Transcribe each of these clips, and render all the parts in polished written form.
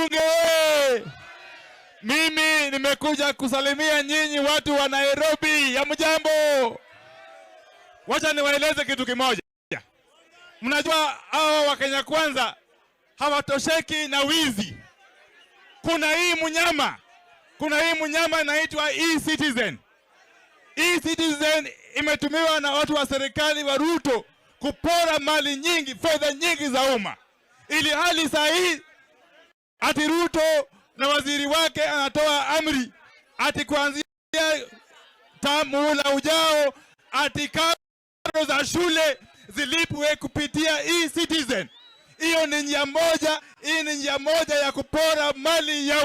Bunge! Mimi nimekuja kusalimia nyinyi watu wa Nairobi. Hamjambo? Wacha niwaeleze kitu kimoja. Mnajua hao wa Kenya Kwanza hawatosheki na wizi. Kuna hii mnyama inaitwa e-Citizen. E-Citizen imetumiwa na watu wa serikali wa Ruto kupora mali nyingi, fedha nyingi za umma. Ili hali saa hii ati Ruto na waziri wake anatoa amri ati kuanzia muhula ujao ati karo za shule zilipwe kupitia e-Citizen. Hiyo ni njia moja, hii ni njia moja ya kupora mali ya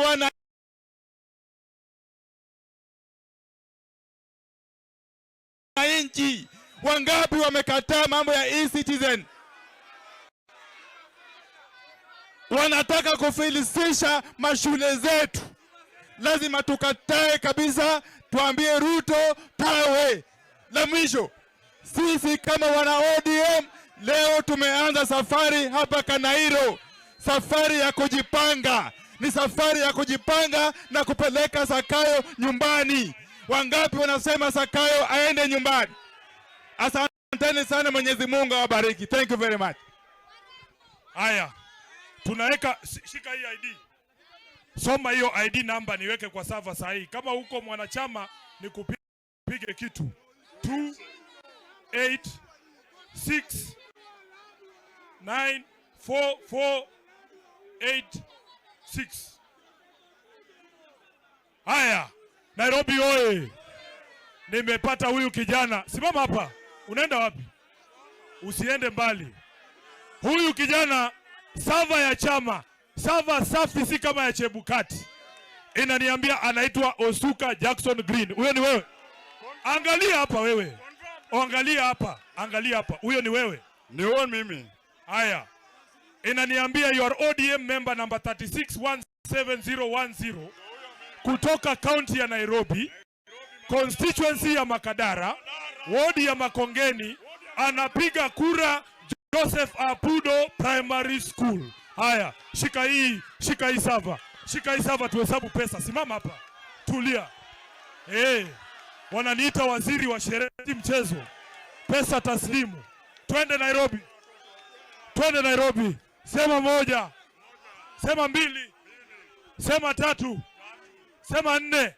wananchi. Wangapi wamekataa mambo ya e-Citizen? Wanataka kufilisisha mashule zetu. Lazima tukatae kabisa, tuambie Ruto tawe. La mwisho, sisi kama wana ODM leo tumeanza safari hapa Kanairo. Safari ya kujipanga. Ni safari ya kujipanga na kupeleka Zakayo nyumbani. Wangapi wanasema Zakayo aende nyumbani? Asanteni sana, Mwenyezi Mungu awabariki. Thank you very much. Haya. Tunaweka, shika hii ID. Soma hiyo ID number niweke kwa server sahihi. Kama huko mwanachama ni kupige kitu 2869448 Haya, Nairobi oye. Nimepata huyu kijana. Simama hapa. Unaenda wapi? Usiende mbali. Huyu kijana sava ya chama, sava safi, si kama ya Chebukati. Inaniambia anaitwa Osuka Jackson Green. Huyo ni wewe? Angalia hapa wewe. Angalia hapa. Angalia hapa. Huyo ni wewe? Ni wewe mimi. Haya. Inaniambia you are ODM member number 361710 kutoka county ya Nairobi, constituency ya Makadara, ward ya Makongeni, anapiga kura Joseph Apudo Primary School. Haya, shika hii sava. Shika hii sava tuhesabu pesa. Simama hapa. Tulia. Wananiita waziri wa sherehe mchezo. Pesa taslimu. Twende Nairobi. Twende Nairobi. Sema moja. Sema mbili. Sema tatu. Sema nne.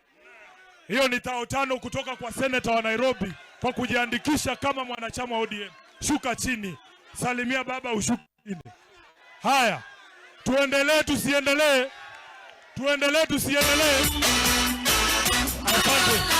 Hiyo ni 5,000 kutoka kwa senator wa Nairobi kwa kujiandikisha kama mwanachama wa ODM. Shuka chini. Salimia baba ushuke chini. Haya. Tuendelee tusiendelee? Tuendelee tusiendelee? Asante.